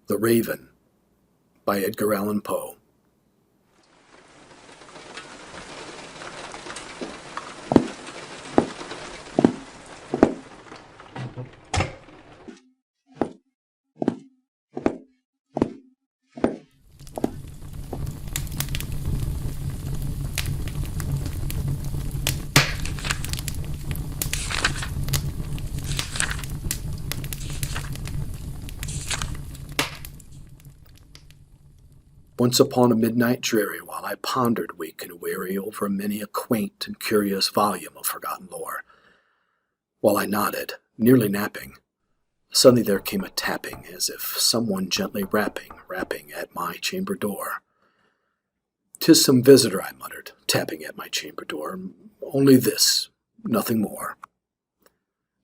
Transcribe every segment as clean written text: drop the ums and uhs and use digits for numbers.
The Raven by Edgar Allen Poe. Once upon a midnight dreary, while I pondered weak and weary over many a quaint and curious volume of forgotten lore, while I nodded, nearly napping, suddenly there came a tapping, as if someone gently rapping at my chamber door. "'Tis some visitor," I muttered, tapping at my chamber door. "Only this, nothing more."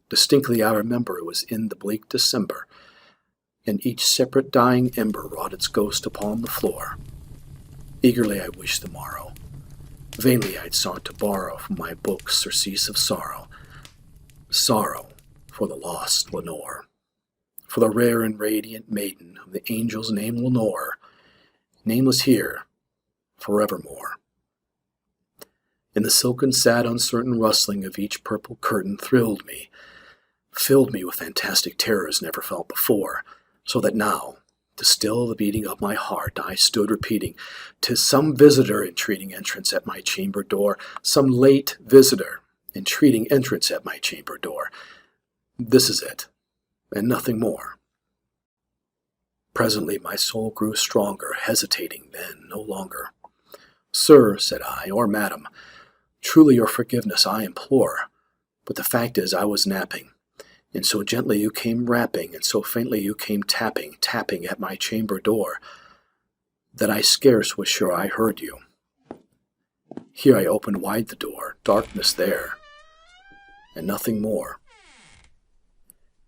Distinctly I remember it was in the bleak December, and each separate dying ember wrought its ghost upon the floor. Eagerly I wished the morrow. Vainly I'd sought to borrow from my books surcease of sorrow. Sorrow for the lost Lenore, for the rare and radiant maiden whom the angels name Lenore, nameless here forevermore. And the silken, sad, uncertain rustling of each purple curtain thrilled me, filled me with fantastic terrors never felt before, so that now, to still the beating of my heart, I stood repeating, "'Tis some visitor entreating entrance at my chamber door, some late visitor entreating entrance at my chamber door. This is it, and nothing more." Presently my soul grew stronger, hesitating then no longer. "Sir," said I, "or madam, truly your forgiveness I implore, but the fact is I was napping, and so gently you came rapping, and so faintly you came tapping at my chamber door, that I scarce was sure I heard you." Here I opened wide the door, darkness there, and nothing more.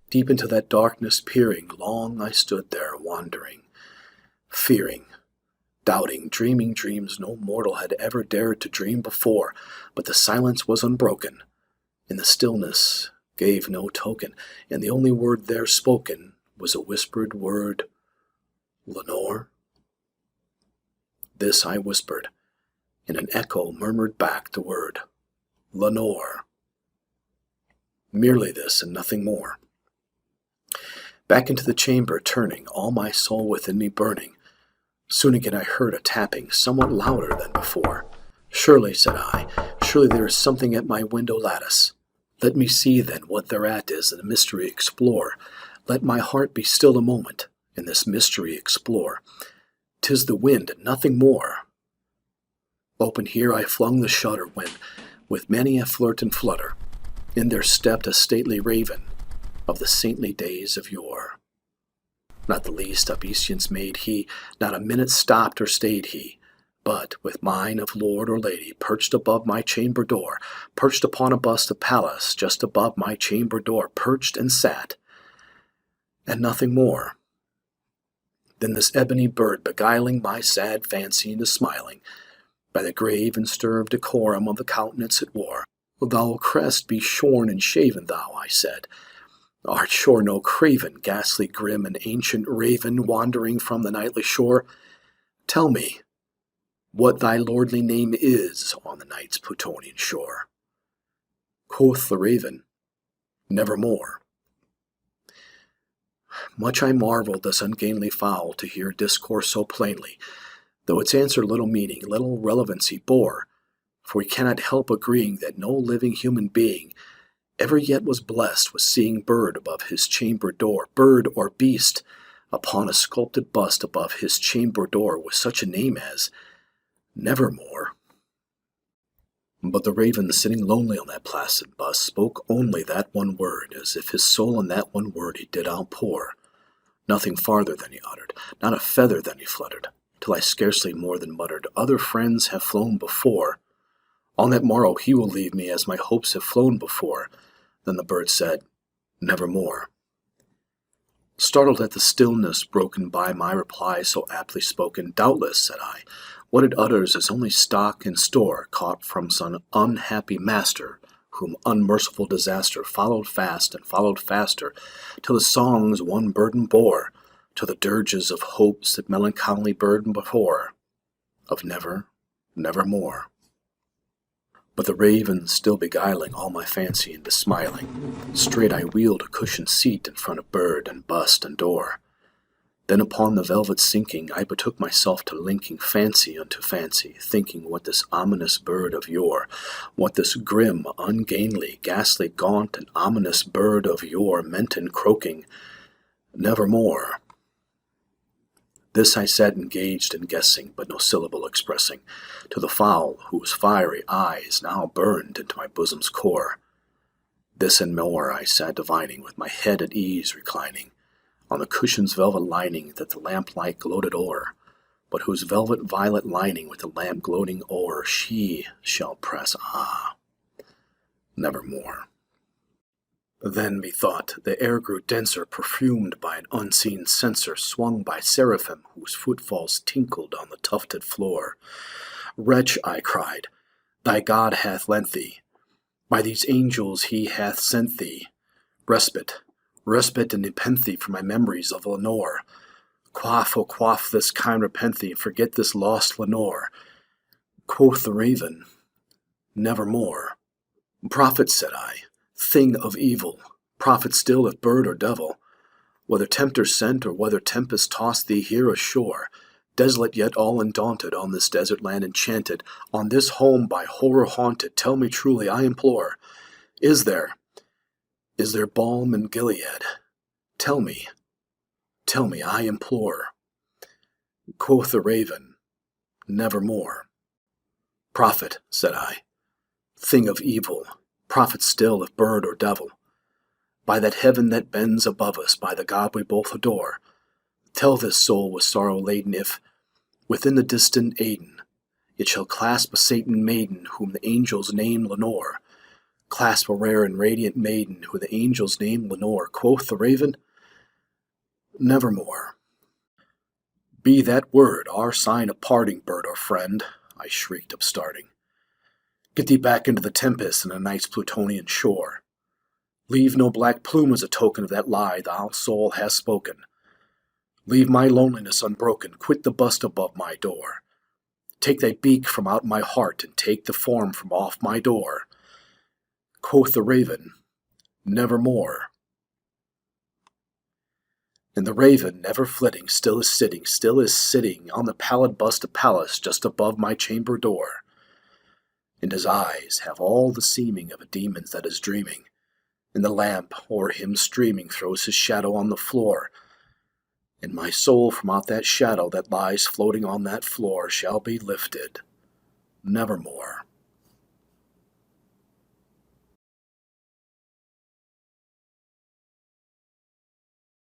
Deep into that darkness peering, long I stood there, wandering, fearing, doubting, dreaming dreams no mortal had ever dared to dream before, but the silence was unbroken, and the stillness gave no token, and the only word there spoken was a whispered word, "Lenore?" This I whispered, and an echo murmured back the word, "Lenore." Merely this and nothing more. Back into the chamber turning, all my soul within me burning. Soon again I heard a tapping, somewhat louder than before. "Surely," said I, "surely there is something at my window lattice. Let me see, then, what thereat is, and the mystery explore. Let my heart be still a moment, and this mystery explore. 'Tis the wind, and nothing more." Open here I flung the shutter, when, with many a flirt and flutter, in there stepped a stately raven of the saintly days of yore. Not the least obeisance made he, not a minute stopped or stayed he, but, with mine of lord or lady, perched above my chamber door, perched upon a bust of Pallas, just above my chamber door, perched and sat, and nothing more. Then this ebony bird, beguiling my sad fancy into smiling, by the grave and stern decorum of the countenance it wore, "Thou crest be shorn and shaven, thou," I said, "art sure no craven, ghastly, grim, and ancient raven, wandering from the nightly shore? Tell me what thy lordly name is on the night's Plutonian shore." Quoth the raven, "Nevermore." Much I marveled this ungainly fowl to hear discourse so plainly, though its answer little meaning, little relevancy bore, for we cannot help agreeing that no living human being ever yet was blessed with seeing bird above his chamber door, bird or beast upon a sculpted bust above his chamber door with such a name as Nevermore. But the raven, sitting lonely on that placid bust, spoke only that one word, as if his soul in that one word he did outpour. Nothing farther than he uttered, not a feather than he fluttered, till I scarcely more than muttered, "Other friends have flown before. On that morrow he will leave me as my hopes have flown before." Then the bird said, "Nevermore." Startled at the stillness broken by my reply so aptly spoken, "Doubtless," said I, "what it utters is only stock and store caught from some unhappy master, whom unmerciful disaster followed fast and followed faster, till the songs one burden bore, to the dirges of hopes that melancholy burden before, of never, nevermore. But the raven still beguiling all my fancy into smiling, straight I wheeled a cushioned seat in front of bird and bust and door. Then upon the velvet sinking, I betook myself to linking fancy unto fancy, thinking what this ominous bird of yore, what this grim, ungainly, ghastly, gaunt, and ominous bird of yore meant in croaking, nevermore. This I sat engaged in guessing, but no syllable expressing, to the fowl whose fiery eyes now burned into my bosom's core. This and more I sat divining, with my head at ease reclining, on the cushion's velvet lining that the lamplight gloated o'er, but whose velvet violet lining with the lamp gloating o'er she shall press, nevermore. Then, methought, the air grew denser, perfumed by an unseen censer, swung by seraphim whose footfalls tinkled on the tufted floor. Wretch, I cried, thy God hath lent thee, by these angels he hath sent thee, respite and nepenthe for my memories of Lenore. Quaff, oh quaff this kind repenthe, forget this lost Lenore. Quoth the raven, nevermore. Prophet, said I, thing of evil, prophet still if bird or devil, whether tempter sent or whether tempest tossed thee here ashore, desolate yet all undaunted, on this desert land enchanted, on this home by horror haunted, tell me truly, I implore, is there balm in Gilead? Tell me, I implore. Quoth the raven, nevermore. Prophet, said I, thing of evil, prophet still if bird or devil, by that heaven that bends above us, by the God we both adore, tell this soul with sorrow laden if, within the distant Aidenn, it shall clasp a Satan maiden whom the angels name Lenore, clasp a rare and radiant maiden who the angels name Lenore. Quoth the raven, nevermore. Be that word our sign of parting, bird or friend, I shrieked upstarting. Get thee back into the tempest and the night's Plutonian shore. Leave no black plume as a token of that lie thou soul hast spoken. Leave my loneliness unbroken, quit the bust above my door. Take thy beak from out my heart, and take the form from off my door. Quoth the raven, nevermore. And the raven, never flitting, still is sitting on the pallid bust of Pallas just above my chamber door. And his eyes have all the seeming of a demon's that is dreaming, and the lamp o'er him streaming throws his shadow on the floor, and my soul from out that shadow that lies floating on that floor shall be lifted, nevermore.